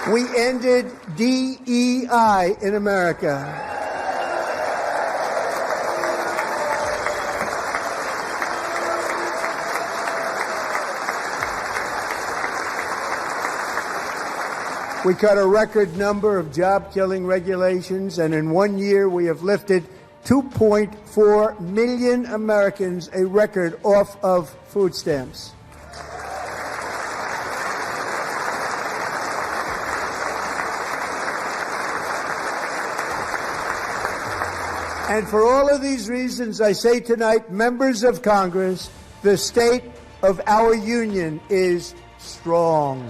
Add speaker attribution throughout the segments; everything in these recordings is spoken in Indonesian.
Speaker 1: We ended DEI in America. We cut a record number of job-killing regulations, and in 1 year we have lifted 2.4 million Americans, a record, off of food stamps. And for all of these reasons, I say tonight, members of Congress, the state of our union is strong.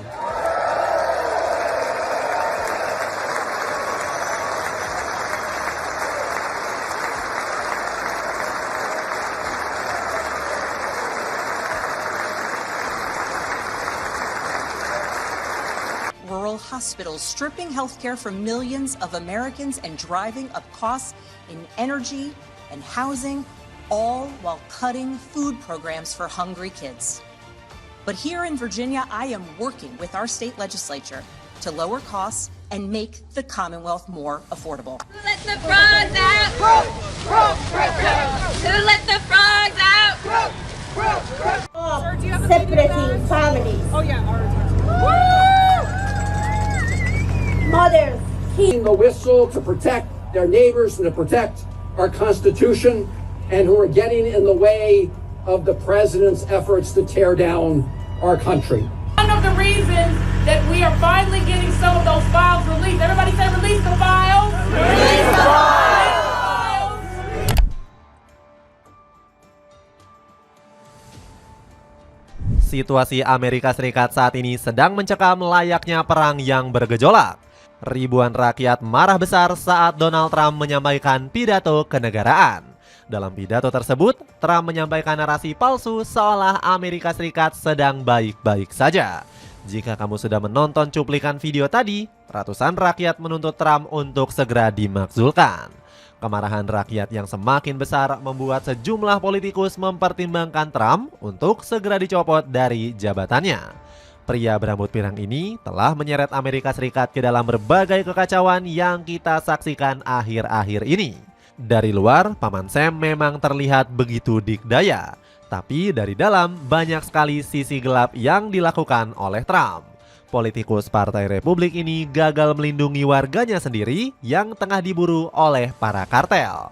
Speaker 2: Rural hospitals stripping healthcare from millions of Americans and driving up costs in energy and housing, all while cutting food programs for hungry kids. But here in Virginia, I am working with our state legislature to lower costs and make the Commonwealth more affordable.
Speaker 3: Let the frogs out! Let the frogs out!
Speaker 4: Sir, do you have a separating families.
Speaker 3: Oh yeah,
Speaker 4: Mothers,
Speaker 5: the whistle to protect their neighbors and to protect our Constitution, and who are getting in the way of the president's efforts to tear down our country.
Speaker 3: One of the reasons that we are finally getting some of those files released. Everybody say release the files! Release the files!
Speaker 6: Situasi Amerika Serikat saat ini sedang mencekam layaknya perang yang bergejolak. Ribuan rakyat marah besar saat Donald Trump menyampaikan pidato kenegaraan. Dalam pidato tersebut, Trump menyampaikan narasi palsu seolah Amerika Serikat sedang baik-baik saja. Jika kamu sudah menonton cuplikan video tadi, ratusan rakyat menuntut Trump untuk segera dimakzulkan. Kemarahan rakyat yang semakin besar membuat sejumlah politikus mempertimbangkan Trump untuk segera dicopot dari jabatannya. Pria berambut pirang ini telah menyeret Amerika Serikat ke dalam berbagai kekacauan yang kita saksikan akhir-akhir ini. Dari luar, Paman Sam memang terlihat begitu dikdaya, tapi dari dalam banyak sekali sisi gelap yang dilakukan oleh Trump. Politikus Partai Republik ini gagal melindungi warganya sendiri yang tengah diburu oleh para kartel.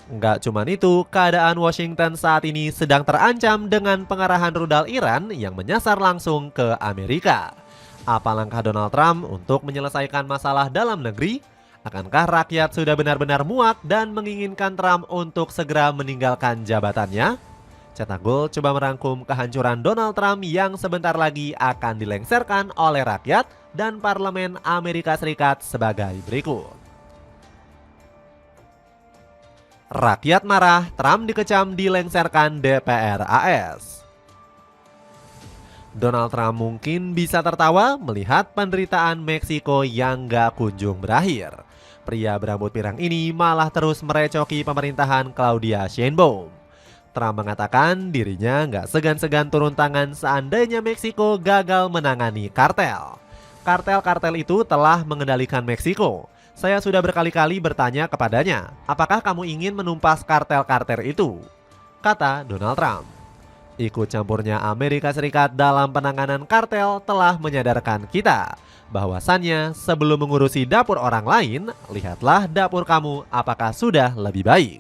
Speaker 6: Nggak cuman itu, keadaan Washington saat ini sedang terancam dengan pengarahan rudal Iran yang menyasar langsung ke Amerika. Apa langkah Donald Trump untuk menyelesaikan masalah dalam negeri? Akankah rakyat sudah benar-benar muak dan menginginkan Trump untuk segera meninggalkan jabatannya? Cetak Gol coba merangkum kehancuran Donald Trump yang sebentar lagi akan dilengserkan oleh rakyat dan parlemen Amerika Serikat sebagai berikut. Rakyat marah, Trump dikecam dilengserkan DPR AS. Donald Trump mungkin bisa tertawa melihat penderitaan Meksiko yang gak kunjung berakhir. Pria berambut pirang ini malah terus merecoki pemerintahan Claudia Sheinbaum. Trump mengatakan dirinya gak segan-segan turun tangan seandainya Meksiko gagal menangani kartel. Kartel-kartel itu telah mengendalikan Meksiko. Saya sudah berkali-kali bertanya kepadanya, apakah kamu ingin menumpas kartel-kartel itu? Kata Donald Trump. Ikut campurnya Amerika Serikat dalam penanganan kartel telah menyadarkan kita bahwasannya sebelum mengurusi dapur orang lain, lihatlah dapur kamu apakah sudah lebih baik.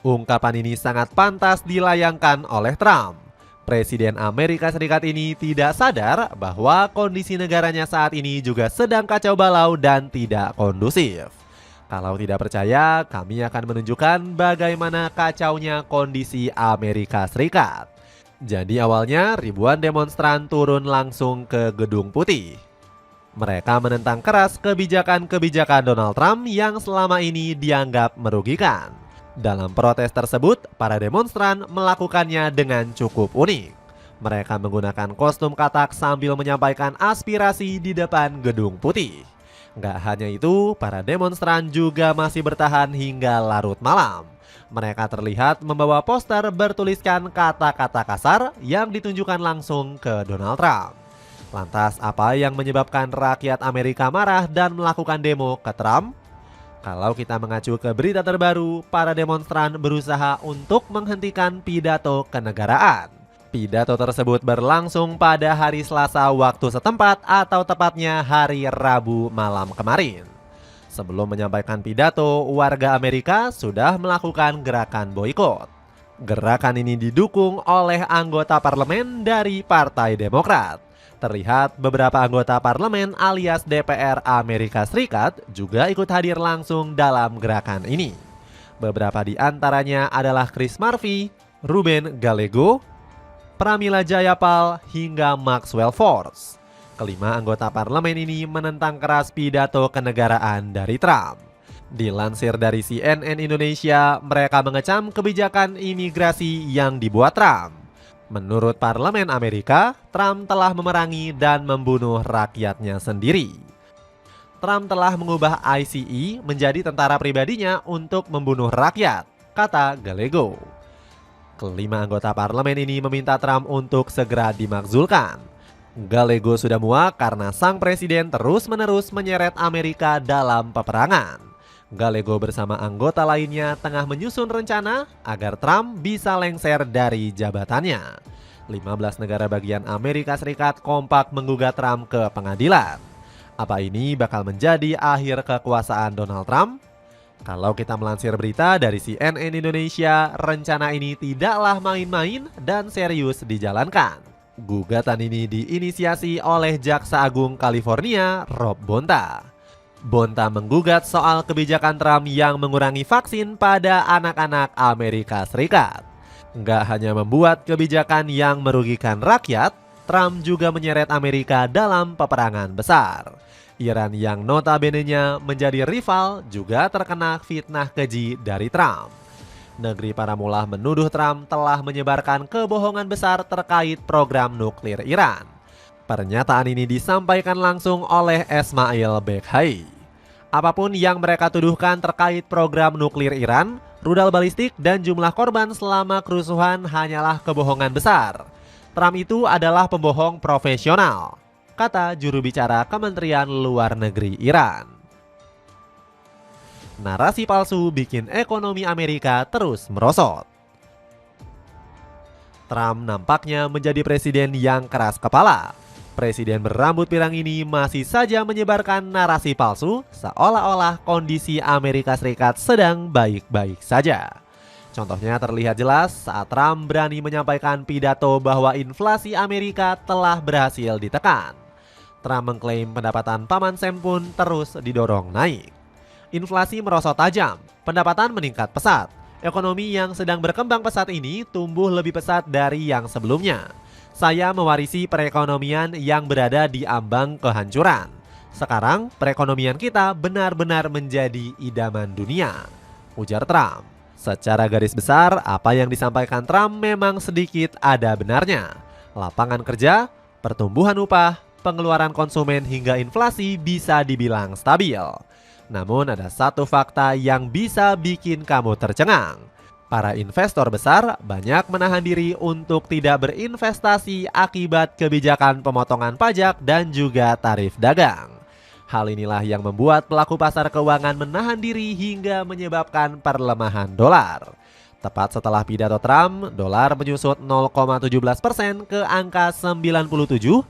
Speaker 6: Ungkapan ini sangat pantas dilayangkan oleh Trump. Presiden Amerika Serikat ini tidak sadar bahwa kondisi negaranya saat ini juga sedang kacau balau dan tidak kondusif. Kalau tidak percaya, kami akan menunjukkan bagaimana kacaunya kondisi Amerika Serikat. Jadi awalnya ribuan demonstran turun langsung ke Gedung Putih. Mereka menentang keras kebijakan-kebijakan Donald Trump yang selama ini dianggap merugikan. Dalam protes tersebut, para demonstran melakukannya dengan cukup unik. Mereka menggunakan kostum katak sambil menyampaikan aspirasi di depan Gedung Putih. Nggak hanya itu, para demonstran juga masih bertahan hingga larut malam. Mereka terlihat membawa poster bertuliskan kata-kata kasar yang ditunjukkan langsung ke Donald Trump. Lantas apa yang menyebabkan rakyat Amerika marah dan melakukan demo ke Trump? Kalau kita mengacu ke berita terbaru, para demonstran berusaha untuk menghentikan pidato kenegaraan. Pidato tersebut berlangsung pada hari Selasa waktu setempat atau tepatnya hari Rabu malam kemarin. Sebelum menyampaikan pidato, warga Amerika sudah melakukan gerakan boikot. Gerakan ini didukung oleh anggota parlemen dari Partai Demokrat. Terlihat beberapa anggota parlemen alias DPR Amerika Serikat juga ikut hadir langsung dalam gerakan ini. Beberapa di antaranya adalah Chris Murphy, Ruben Gallego, Pramila Jayapal, hingga Maxwell Force. Kelima anggota parlemen ini menentang keras pidato kenegaraan dari Trump. Dilansir dari CNN Indonesia, mereka mengecam kebijakan imigrasi yang dibuat Trump. Menurut parlemen Amerika, Trump telah memerangi dan membunuh rakyatnya sendiri. Trump telah mengubah ICE menjadi tentara pribadinya untuk membunuh rakyat, kata Gallego. Kelima anggota parlemen ini meminta Trump untuk segera dimakzulkan. Gallego sudah muak karena sang presiden terus-menerus menyeret Amerika dalam peperangan. Gallego bersama anggota lainnya tengah menyusun rencana agar Trump bisa lengser dari jabatannya. 15 negara bagian Amerika Serikat kompak menggugat Trump ke pengadilan. Apa ini bakal menjadi akhir kekuasaan Donald Trump? Kalau kita melansir berita dari CNN Indonesia, rencana ini tidaklah main-main dan serius dijalankan. Gugatan ini diinisiasi oleh Jaksa Agung California, Rob Bonta. Bonta menggugat soal kebijakan Trump yang mengurangi vaksin pada anak-anak Amerika Serikat. Nggak hanya membuat kebijakan yang merugikan rakyat, Trump juga menyeret Amerika dalam peperangan besar. Iran yang notabene-nya menjadi rival juga terkena fitnah keji dari Trump. Negeri para mullah menuduh Trump telah menyebarkan kebohongan besar terkait program nuklir Iran. Pernyataan ini disampaikan langsung oleh Esmail Beghai. Apapun yang mereka tuduhkan terkait program nuklir Iran, rudal balistik dan jumlah korban selama kerusuhan hanyalah kebohongan besar. Trump itu adalah pembohong profesional, kata juru bicara Kementerian Luar Negeri Iran. Narasi palsu bikin ekonomi Amerika terus merosot. Trump nampaknya menjadi presiden yang keras kepala. Presiden berambut pirang ini masih saja menyebarkan narasi palsu seolah-olah kondisi Amerika Serikat sedang baik-baik saja. Contohnya terlihat jelas saat Trump berani menyampaikan pidato bahwa inflasi Amerika telah berhasil ditekan. Trump mengklaim pendapatan Paman Sam pun terus didorong naik. Inflasi merosot tajam, pendapatan meningkat pesat. Ekonomi yang sedang berkembang pesat ini tumbuh lebih pesat dari yang sebelumnya. Saya mewarisi perekonomian yang berada di ambang kehancuran. Sekarang perekonomian kita benar-benar menjadi idaman dunia, ujar Trump. Secara garis besar, apa yang disampaikan Trump memang sedikit ada benarnya. Lapangan kerja, pertumbuhan upah, pengeluaran konsumen hingga inflasi bisa dibilang stabil. Namun ada satu fakta yang bisa bikin kamu tercengang. Para investor besar banyak menahan diri untuk tidak berinvestasi akibat kebijakan pemotongan pajak dan juga tarif dagang. Hal inilah yang membuat pelaku pasar keuangan menahan diri hingga menyebabkan perlemahan dolar. Tepat setelah pidato Trump, dolar menyusut 0,17% ke angka 97,68.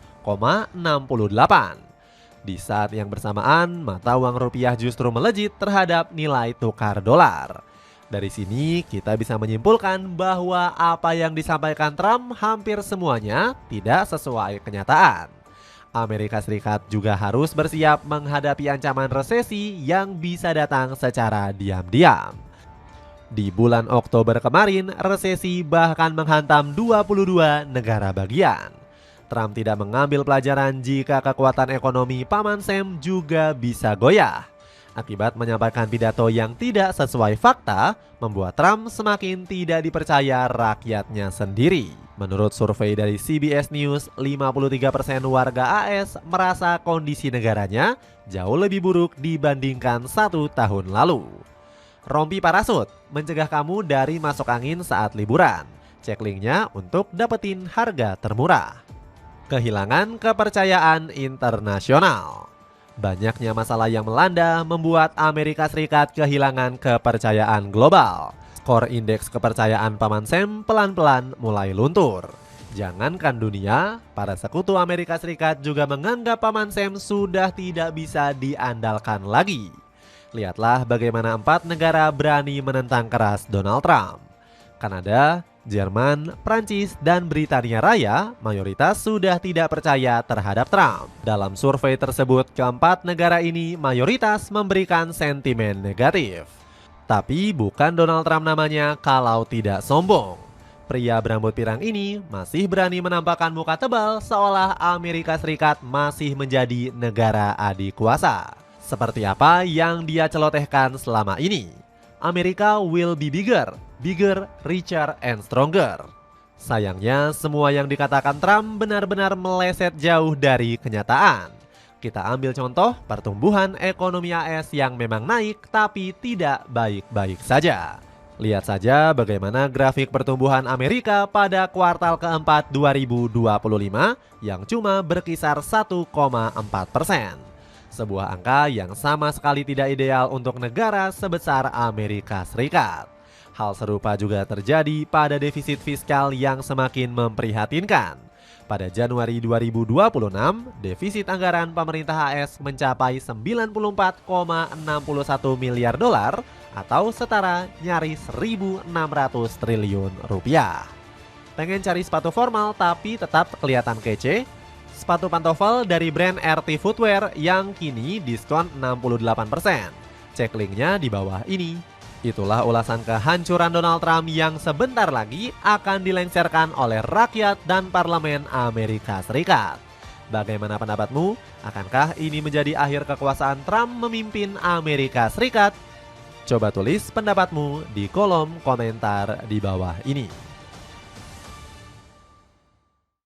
Speaker 6: Di saat yang bersamaan, mata uang rupiah justru melejit terhadap nilai tukar dolar. Dari sini kita bisa menyimpulkan bahwa apa yang disampaikan Trump hampir semuanya tidak sesuai kenyataan. Amerika Serikat juga harus bersiap menghadapi ancaman resesi yang bisa datang secara diam-diam. Di bulan Oktober kemarin, resesi bahkan menghantam 22 negara bagian. Trump tidak mengambil pelajaran jika kekuatan ekonomi Paman Sam juga bisa goyah. Akibat menyampaikan pidato yang tidak sesuai fakta, membuat Trump semakin tidak dipercaya rakyatnya sendiri. Menurut survei dari CBS News, 53% warga AS merasa kondisi negaranya jauh lebih buruk dibandingkan 1 tahun lalu. Rompi Parasut mencegah kamu dari masuk angin saat liburan. Cek linknya untuk dapetin harga termurah. kehilangan kepercayaan internasional. Banyaknya masalah yang melanda membuat Amerika Serikat kehilangan kepercayaan global. Skor indeks kepercayaan Paman Sam pelan-pelan mulai luntur. Jangankan dunia, para sekutu Amerika Serikat juga menganggap Paman Sam sudah tidak bisa diandalkan lagi. Lihatlah bagaimana 4 negara berani menentang keras Donald Trump. Kanada, Jerman, Prancis, dan Britania Raya mayoritas sudah tidak percaya terhadap Trump. Dalam survei tersebut, keempat negara ini mayoritas memberikan sentimen negatif. Tapi bukan Donald Trump namanya kalau tidak sombong. Pria berambut pirang ini masih berani menampakkan muka tebal seolah Amerika Serikat masih menjadi negara adikuasa. Seperti apa yang dia celotehkan selama ini? Amerika will be bigger, richer, and stronger. Sayangnya semua yang dikatakan Trump benar-benar meleset jauh dari kenyataan. Kita ambil contoh pertumbuhan ekonomi AS yang memang naik tapi tidak baik-baik saja. Lihat saja bagaimana grafik pertumbuhan Amerika pada kuartal keempat 2025 yang cuma berkisar 1,4%. Sebuah angka yang sama sekali tidak ideal untuk negara sebesar Amerika Serikat. Hal serupa juga terjadi pada defisit fiskal yang semakin memprihatinkan. Pada Januari 2026, defisit anggaran pemerintah AS mencapai 94,61 miliar dolar atau setara nyaris 1.600 triliun rupiah. Pengen cari sepatu formal tapi tetap kelihatan kece? Sepatu pantofel dari brand RT Footwear yang kini diskon 68%. Cek linknya di bawah ini. Itulah ulasan kehancuran Donald Trump yang sebentar lagi akan dilengsarkan oleh rakyat dan parlemen Amerika Serikat. Bagaimana pendapatmu? Akankah ini menjadi akhir kekuasaan Trump memimpin Amerika Serikat? Coba tulis pendapatmu di kolom komentar di bawah ini.